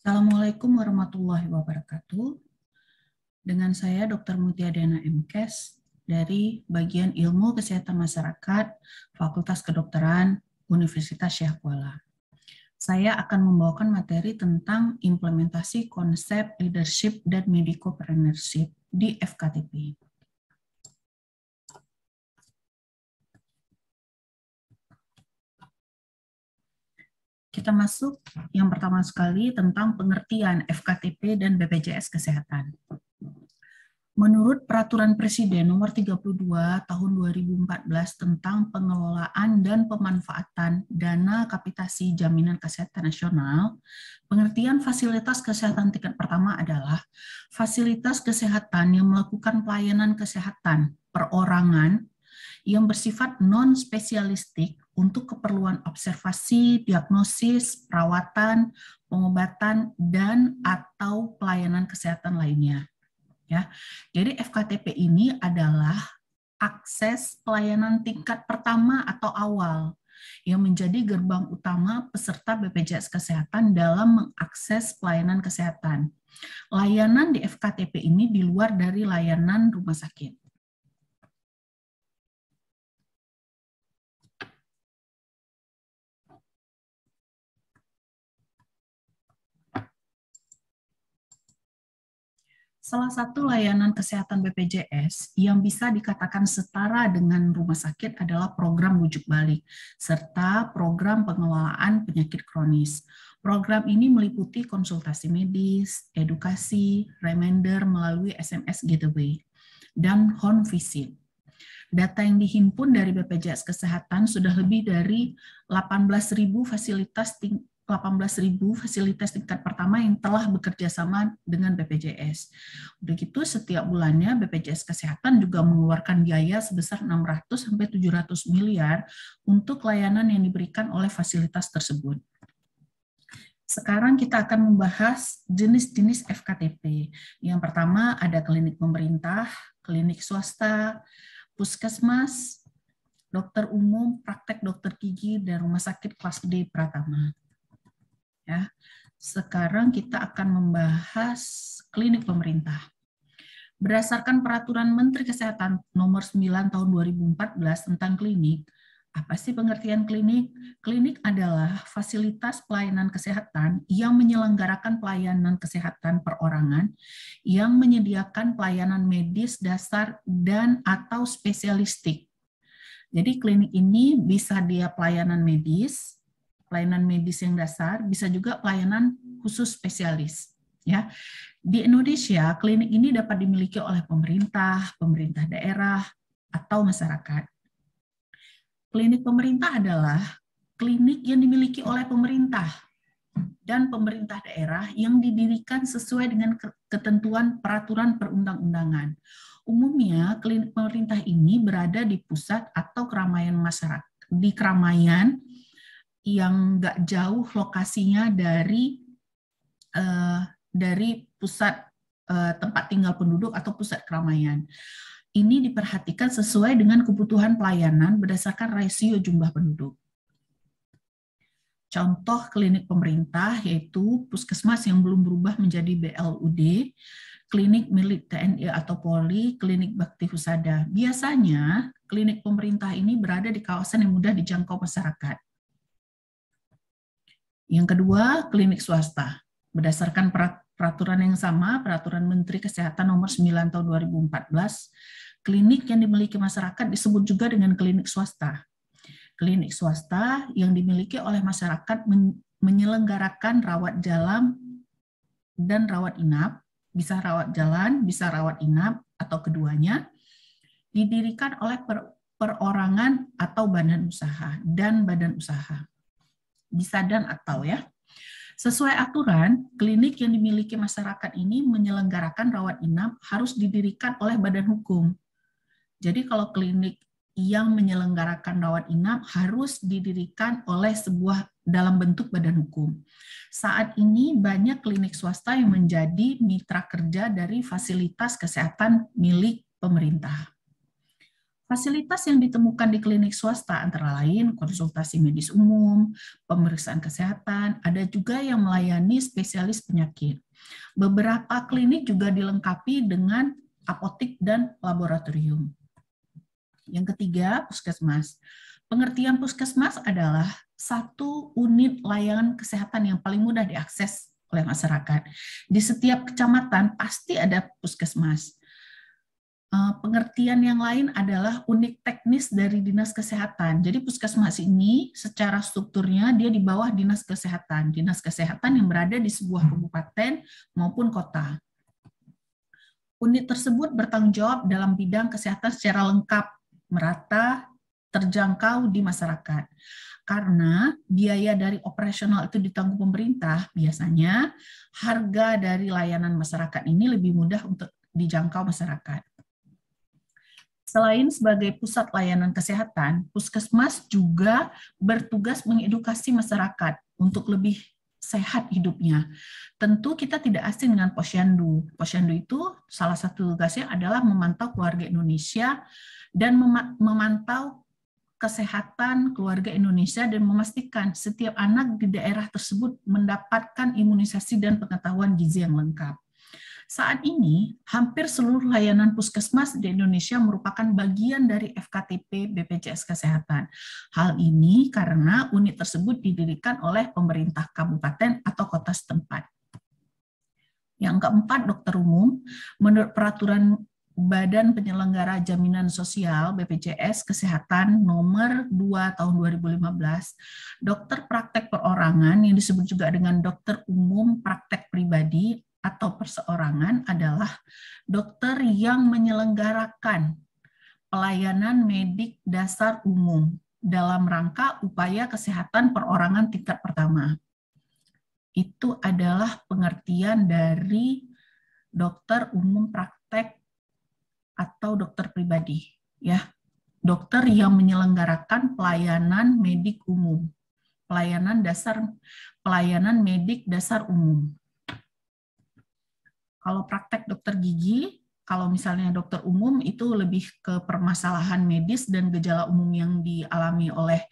Assalamualaikum warahmatullahi wabarakatuh. Dengan saya Dr. Mutia Diana MKes dari Bagian Ilmu Kesehatan Masyarakat, Fakultas Kedokteran, Universitas Syekh Kuala. Saya akan membawakan materi tentang implementasi konsep leadership dan medicopreneurship di FKTP. Kita masuk yang pertama sekali tentang pengertian FKTP dan BPJS Kesehatan. Menurut Peraturan Presiden Nomor 32 Tahun 2014 tentang pengelolaan dan pemanfaatan dana kapitasi jaminan kesehatan nasional, pengertian fasilitas kesehatan tingkat pertama adalah fasilitas kesehatan yang melakukan pelayanan kesehatan perorangan yang bersifat non-spesialistik untuk keperluan observasi, diagnosis, perawatan, pengobatan, dan atau pelayanan kesehatan lainnya. Ya, jadi FKTP ini adalah akses pelayanan tingkat pertama atau awal yang menjadi gerbang utama peserta BPJS Kesehatan dalam mengakses pelayanan kesehatan. Layanan di FKTP ini di luar dari layanan rumah sakit. Salah satu layanan kesehatan BPJS yang bisa dikatakan setara dengan rumah sakit adalah program rujuk balik, serta program pengelolaan penyakit kronis. Program ini meliputi konsultasi medis, edukasi, reminder melalui SMS Gateway, dan home visit. Data yang dihimpun dari BPJS Kesehatan sudah lebih dari 18.000 fasilitas tingkat pertama yang telah bekerja sama dengan BPJS. Begitu setiap bulannya BPJS Kesehatan juga mengeluarkan biaya sebesar 600 sampai 700 miliar untuk layanan yang diberikan oleh fasilitas tersebut. Sekarang kita akan membahas jenis-jenis FKTP. Yang pertama ada klinik pemerintah, klinik swasta, puskesmas, dokter umum, praktek dokter gigi, dan rumah sakit kelas gede Pratama. Ya, sekarang kita akan membahas klinik pemerintah. Berdasarkan Peraturan Menteri Kesehatan Nomor 9 Tahun 2014 tentang klinik, apa sih pengertian klinik? Klinik adalah fasilitas pelayanan kesehatan yang menyelenggarakan pelayanan kesehatan perorangan, yang menyediakan pelayanan medis dasar dan atau spesialistik. Jadi klinik ini bisa dia pelayanan medis yang dasar, bisa juga pelayanan khusus spesialis. Ya, di Indonesia klinik ini dapat dimiliki oleh pemerintah, pemerintah daerah, atau masyarakat. Klinik pemerintah adalah klinik yang dimiliki oleh pemerintah dan pemerintah daerah yang didirikan sesuai dengan ketentuan peraturan perundang-undangan. Umumnya klinik pemerintah ini berada di pusat atau keramaian masyarakat, di keramaian yang nggak jauh lokasinya dari pusat tempat tinggal penduduk atau pusat keramaian. Ini diperhatikan sesuai dengan kebutuhan pelayanan berdasarkan rasio jumlah penduduk. Contoh klinik pemerintah yaitu puskesmas yang belum berubah menjadi BLUD, klinik milik TNI atau Polri, klinik bakti husada. Biasanya klinik pemerintah ini berada di kawasan yang mudah dijangkau masyarakat. Yang kedua, klinik swasta. Berdasarkan peraturan yang sama, Peraturan Menteri Kesehatan Nomor 9 Tahun 2014, klinik yang dimiliki masyarakat disebut juga dengan klinik swasta. Klinik swasta yang dimiliki oleh masyarakat menyelenggarakan rawat jalan dan rawat inap, bisa rawat jalan, bisa rawat inap, atau keduanya, didirikan oleh perorangan atau badan usaha dan badan usaha. Bisa dan atau ya. Sesuai aturan, klinik yang dimiliki masyarakat ini menyelenggarakan rawat inap harus didirikan oleh badan hukum. Jadi kalau klinik yang menyelenggarakan rawat inap harus didirikan oleh sebuah dalam bentuk badan hukum. Saat ini banyak klinik swasta yang menjadi mitra kerja dari fasilitas kesehatan milik pemerintah. Fasilitas yang ditemukan di klinik swasta antara lain konsultasi medis umum, pemeriksaan kesehatan, ada juga yang melayani spesialis penyakit. Beberapa klinik juga dilengkapi dengan apotik dan laboratorium. Yang ketiga, puskesmas. Pengertian puskesmas adalah satu unit layanan kesehatan yang paling mudah diakses oleh masyarakat. Di setiap kecamatan pasti ada puskesmas. Pengertian yang lain adalah unit teknis dari Dinas Kesehatan. Jadi puskesmas ini secara strukturnya dia di bawah Dinas Kesehatan. Dinas Kesehatan yang berada di sebuah kabupaten maupun kota. Unit tersebut bertanggung jawab dalam bidang kesehatan secara lengkap, merata, terjangkau di masyarakat. Karena biaya dari operasional itu ditanggung pemerintah, biasanya harga dari layanan masyarakat ini lebih mudah untuk dijangkau masyarakat. Selain sebagai pusat layanan kesehatan, puskesmas juga bertugas mengedukasi masyarakat untuk lebih sehat hidupnya. Tentu kita tidak asing dengan posyandu. Posyandu itu salah satu tugasnya adalah memantau keluarga Indonesia dan memantau kesehatan keluarga Indonesia dan memastikan setiap anak di daerah tersebut mendapatkan imunisasi dan pengetahuan gizi yang lengkap. Saat ini, hampir seluruh layanan puskesmas di Indonesia merupakan bagian dari FKTP BPJS Kesehatan. Hal ini karena unit tersebut didirikan oleh pemerintah kabupaten atau kota setempat. Yang keempat, dokter umum. Menurut peraturan Badan Penyelenggara Jaminan Sosial BPJS Kesehatan nomor 2 tahun 2015, dokter praktek perorangan yang disebut juga dengan dokter umum praktek pribadi atau perseorangan adalah dokter yang menyelenggarakan pelayanan medik dasar umum dalam rangka upaya kesehatan perorangan tingkat pertama. Itu adalah pengertian dari dokter umum praktek atau dokter pribadi, ya. Dokter yang menyelenggarakan pelayanan medik umum, pelayanan medik dasar umum. Kalau praktek dokter gigi, kalau misalnya dokter umum itu lebih ke permasalahan medis dan gejala umum yang dialami oleh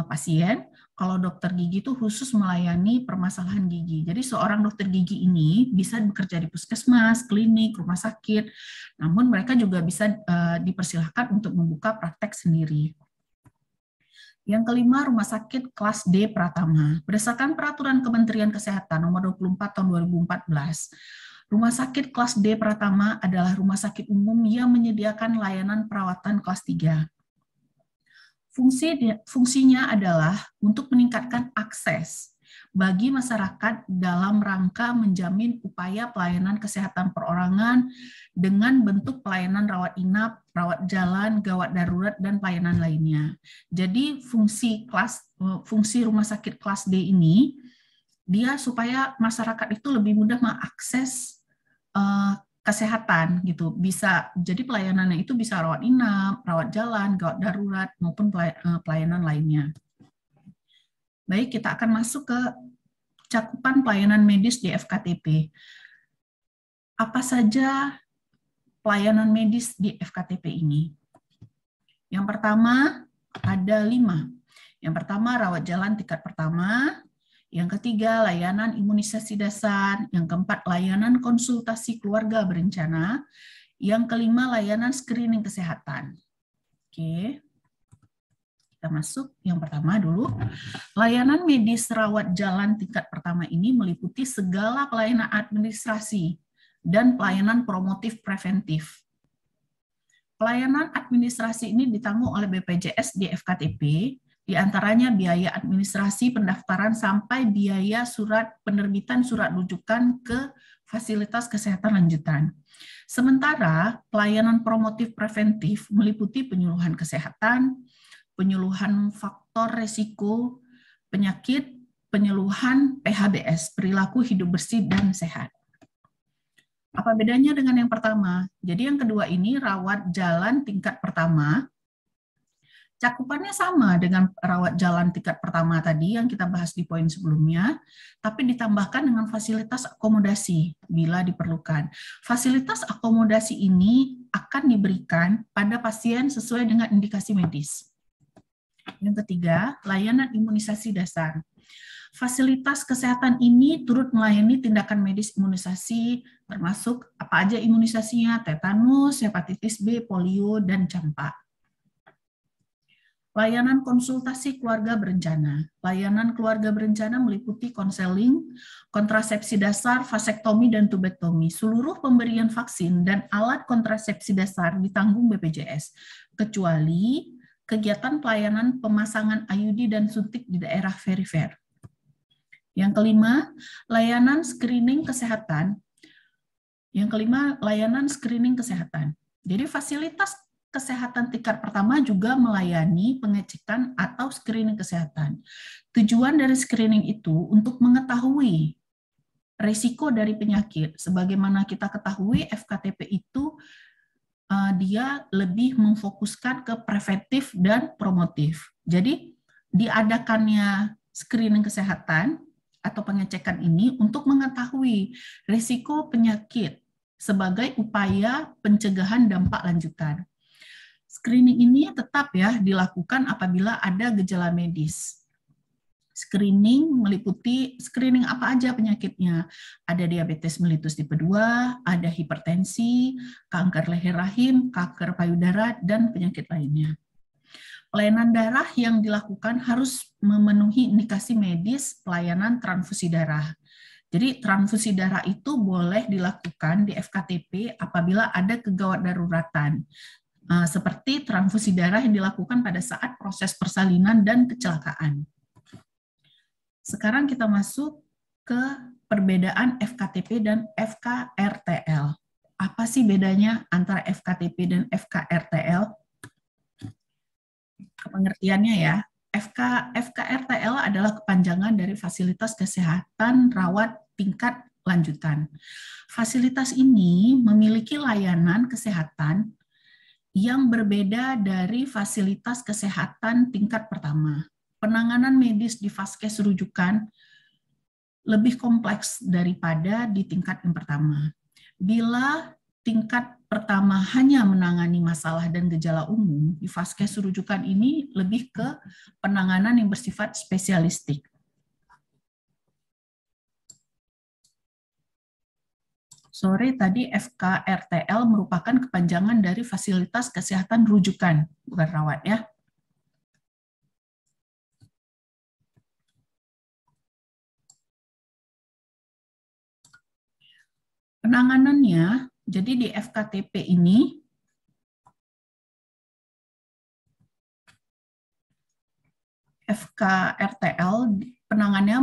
pasien. Kalau dokter gigi itu khusus melayani permasalahan gigi. Jadi seorang dokter gigi ini bisa bekerja di puskesmas, klinik, rumah sakit, namun mereka juga bisa dipersilahkan untuk membuka praktek sendiri. Yang kelima, rumah sakit kelas D Pratama. Berdasarkan peraturan Kementerian Kesehatan nomor 24 tahun 2014, rumah sakit kelas D Pratama adalah rumah sakit umum yang menyediakan layanan perawatan kelas 3. Fungsinya adalah untuk meningkatkan akses bagi masyarakat dalam rangka menjamin upaya pelayanan kesehatan perorangan dengan bentuk pelayanan rawat inap, rawat jalan, gawat darurat, dan pelayanan lainnya. Jadi fungsi rumah sakit kelas D ini, dia supaya masyarakat itu lebih mudah mengakses kesehatan gitu, bisa jadi pelayanannya itu bisa rawat inap, rawat jalan, gawat darurat maupun pelayanan lainnya. Baik, kita akan masuk ke cakupan pelayanan medis di FKTP. Apa saja pelayanan medis di FKTP ini? Yang pertama ada 5. Yang pertama rawat jalan tingkat pertama. Yang ketiga, layanan imunisasi dasar. Yang keempat, layanan konsultasi keluarga berencana. Yang kelima, layanan screening kesehatan. Oke, kita masuk yang pertama dulu. Layanan medis rawat jalan tingkat pertama ini meliputi segala pelayanan administrasi dan pelayanan promotif preventif. Pelayanan administrasi ini ditanggung oleh BPJS di FKTP, di antaranya biaya administrasi pendaftaran sampai biaya penerbitan surat rujukan ke fasilitas kesehatan lanjutan. Sementara pelayanan promotif preventif meliputi penyuluhan kesehatan, penyuluhan faktor resiko penyakit, penyuluhan PHBS, perilaku hidup bersih dan sehat. Apa bedanya dengan yang pertama? Jadi yang kedua ini rawat jalan tingkat pertama. Cakupannya sama dengan rawat jalan tingkat pertama tadi yang kita bahas di poin sebelumnya, tapi ditambahkan dengan fasilitas akomodasi bila diperlukan. Fasilitas akomodasi ini akan diberikan pada pasien sesuai dengan indikasi medis. Yang ketiga, layanan imunisasi dasar. Fasilitas kesehatan ini turut melayani tindakan medis imunisasi, termasuk apa aja imunisasinya, tetanus, hepatitis B, polio, dan campak. Layanan konsultasi keluarga berencana. Layanan keluarga berencana meliputi konseling, kontrasepsi dasar, vasektomi, dan tubektomi. Seluruh pemberian vaksin dan alat kontrasepsi dasar ditanggung BPJS, kecuali kegiatan pelayanan pemasangan IUD dan suntik di daerah perifer. Yang kelima, layanan screening kesehatan. Yang kelima, layanan screening kesehatan. Jadi fasilitas kesehatan tingkat pertama juga melayani pengecekan atau screening kesehatan. Tujuan dari screening itu untuk mengetahui risiko dari penyakit. Sebagaimana kita ketahui, FKTP itu dia lebih memfokuskan ke preventif dan promotif. Jadi diadakannya screening kesehatan atau pengecekan ini untuk mengetahui risiko penyakit sebagai upaya pencegahan dampak lanjutan. Screening ini tetap ya dilakukan apabila ada gejala medis. Screening meliputi screening apa aja penyakitnya. Ada diabetes mellitus tipe 2, ada hipertensi, kanker leher rahim, kanker payudara, dan penyakit lainnya. Pelayanan darah yang dilakukan harus memenuhi indikasi medis pelayanan transfusi darah. Jadi transfusi darah itu boleh dilakukan di FKTP apabila ada kegawat daruratan. Seperti transfusi darah yang dilakukan pada saat proses persalinan dan kecelakaan. Sekarang kita masuk ke perbedaan FKTP dan FKRTL. Apa sih bedanya antara FKTP dan FKRTL? Pengertiannya ya, FKRTL adalah kepanjangan dari fasilitas kesehatan rawat tingkat lanjutan. Fasilitas ini memiliki layanan kesehatan yang berbeda dari fasilitas kesehatan tingkat pertama. Penanganan medis di vaskes rujukan lebih kompleks daripada di tingkat yang pertama. Bila tingkat pertama hanya menangani masalah dan gejala umum, di vaskes rujukan ini lebih ke penanganan yang bersifat spesialistik. Sore tadi FKRTL merupakan kepanjangan dari fasilitas kesehatan rujukan, bukan rawat ya. Penanganannya, jadi di FKTP ini, FKRTL penanganannya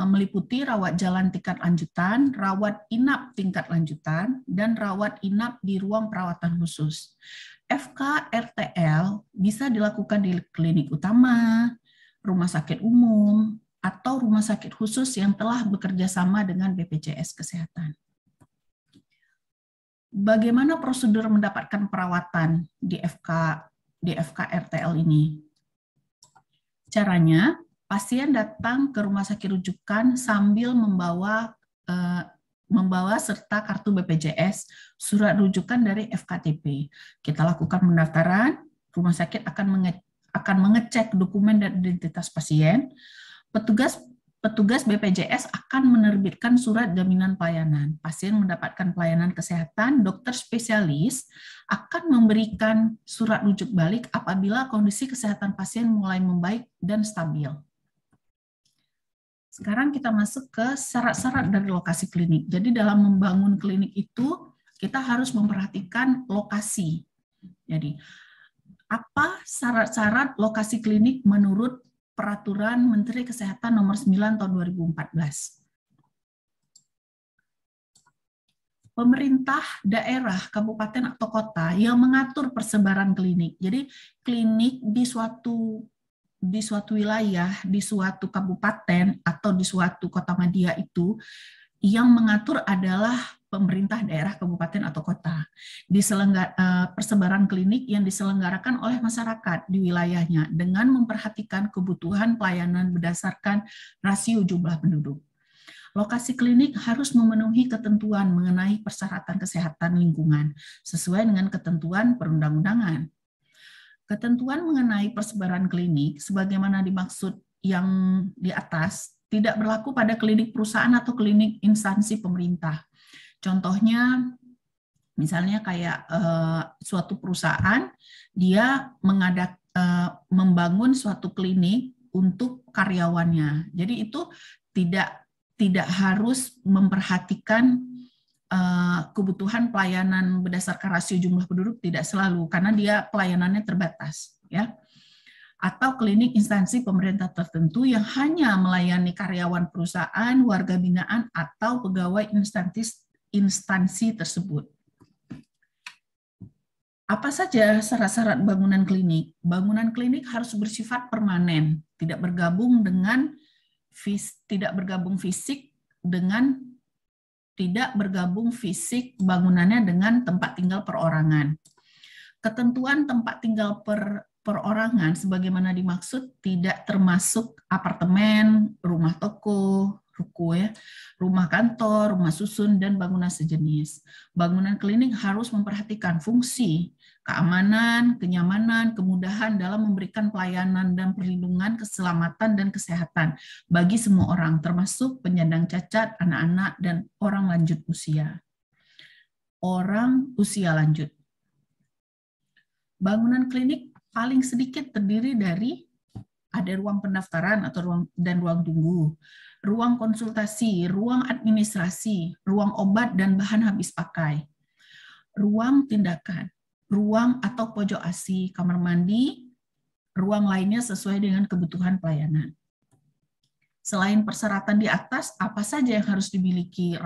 meliputi rawat jalan tingkat lanjutan, rawat inap tingkat lanjutan, dan rawat inap di ruang perawatan khusus. FKRTL bisa dilakukan di klinik utama, rumah sakit umum, atau rumah sakit khusus yang telah bekerja sama dengan BPJS Kesehatan. Bagaimana prosedur mendapatkan perawatan di FKRTL ini? Caranya, pasien datang ke rumah sakit rujukan sambil membawa serta kartu BPJS, surat rujukan dari FKTP. Kita lakukan pendaftaran, rumah sakit akan mengecek dokumen dan identitas pasien. Petugas BPJS akan menerbitkan surat jaminan pelayanan. Pasien mendapatkan pelayanan kesehatan, dokter spesialis akan memberikan surat rujuk balik apabila kondisi kesehatan pasien mulai membaik dan stabil. Sekarang kita masuk ke syarat-syarat dari lokasi klinik. Jadi dalam membangun klinik itu, kita harus memperhatikan lokasi. Jadi, apa syarat-syarat lokasi klinik menurut Peraturan Menteri Kesehatan Nomor 9 Tahun 2014. Pemerintah daerah, kabupaten atau kota yang mengatur persebaran klinik. Jadi klinik di suatu wilayah, di suatu kabupaten atau di suatu kota media itu yang mengatur adalah pemerintah daerah, kabupaten, atau kota. Persebaran klinik yang diselenggarakan oleh masyarakat di wilayahnya dengan memperhatikan kebutuhan pelayanan berdasarkan rasio jumlah penduduk. Lokasi klinik harus memenuhi ketentuan mengenai persyaratan kesehatan lingkungan sesuai dengan ketentuan perundang-undangan. Ketentuan mengenai persebaran klinik sebagaimana dimaksud yang di atas tidak berlaku pada klinik perusahaan atau klinik instansi pemerintah. Contohnya misalnya kayak suatu perusahaan dia membangun suatu klinik untuk karyawannya. Jadi itu tidak harus memperhatikan kebutuhan pelayanan berdasarkan rasio jumlah penduduk, tidak selalu, karena dia pelayanannya terbatas, ya. Atau klinik instansi pemerintah tertentu yang hanya melayani karyawan perusahaan, warga binaan, atau pegawai instansi tersebut. Apa saja syarat-syarat bangunan klinik? Bangunan klinik harus bersifat permanen, tidak bergabung fisik bangunannya dengan tempat tinggal perorangan. Ketentuan tempat tinggal perorangan sebagaimana dimaksud tidak termasuk apartemen, rumah toko, ruko ya, rumah kantor, rumah susun, dan bangunan sejenis. Bangunan klinik harus memperhatikan fungsi, keamanan, kenyamanan, kemudahan dalam memberikan pelayanan dan perlindungan keselamatan dan kesehatan bagi semua orang, termasuk penyandang cacat, anak-anak, dan orang lanjut usia. Orang usia lanjut. Bangunan klinik paling sedikit terdiri dari ada ruang pendaftaran atau ruang tunggu, ruang konsultasi, ruang administrasi, ruang obat dan bahan habis pakai, ruang tindakan, ruang atau pojok ASI, kamar mandi, ruang lainnya sesuai dengan kebutuhan pelayanan. Selain persyaratan di atas, apa saja yang harus dimiliki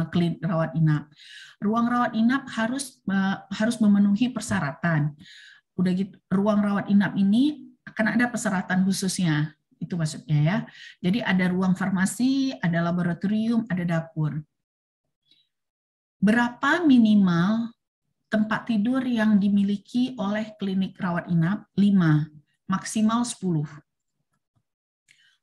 klinik rawat inap? Ruang rawat inap harus memenuhi persyaratan. Udah gitu, ruang rawat inap ini akan ada persyaratan khususnya, itu maksudnya ya. Jadi ada ruang farmasi, ada laboratorium, ada dapur. Berapa minimal tempat tidur yang dimiliki oleh klinik rawat inap? 5, maksimal 10.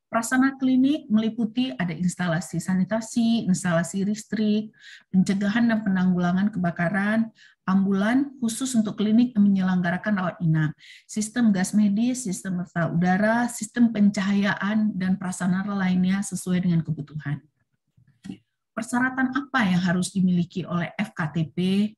Prasarana klinik meliputi ada instalasi sanitasi, instalasi listrik, pencegahan dan penanggulangan kebakaran, ambulan khusus untuk klinik yang menyelenggarakan rawat inap, sistem gas medis, sistem merta udara, sistem pencahayaan, dan prasarana lainnya sesuai dengan kebutuhan. Persyaratan apa yang harus dimiliki oleh FKTP?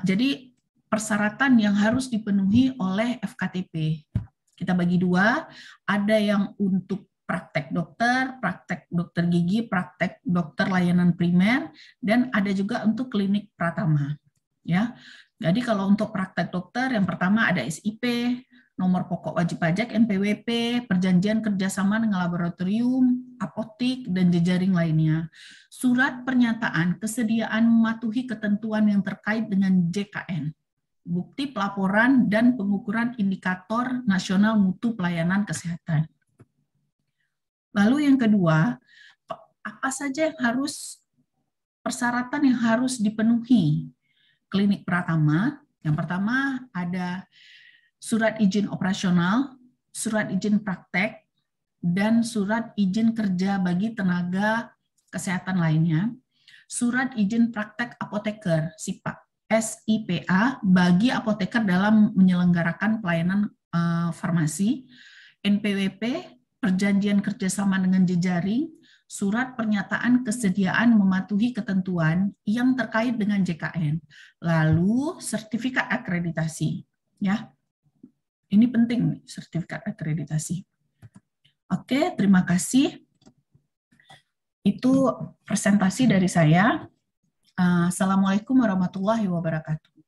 Jadi persyaratan yang harus dipenuhi oleh FKTP. Kita bagi dua, ada yang untuk praktek dokter gigi, praktek dokter layanan primer, dan ada juga untuk klinik pratama. Ya, jadi kalau untuk praktek dokter, yang pertama ada SIP, nomor pokok wajib pajak, NPWP, perjanjian kerjasama dengan laboratorium, apotik, dan jejaring lainnya. Surat pernyataan kesediaan mematuhi ketentuan yang terkait dengan JKN. Bukti pelaporan dan pengukuran indikator nasional mutu pelayanan kesehatan. Lalu yang kedua, apa saja yang persyaratan yang harus dipenuhi klinik pratama? Yang pertama ada surat izin operasional, surat izin praktek, dan surat izin kerja bagi tenaga kesehatan lainnya, surat izin praktek apoteker, SIPA, bagi apoteker dalam menyelenggarakan pelayanan farmasi, NPWP, perjanjian kerjasama dengan jejaring, surat pernyataan kesediaan mematuhi ketentuan yang terkait dengan JKN, lalu sertifikat akreditasi. Ya, ini penting, sertifikat akreditasi. Oke, terima kasih. Itu presentasi dari saya. Assalamualaikum warahmatullahi wabarakatuh.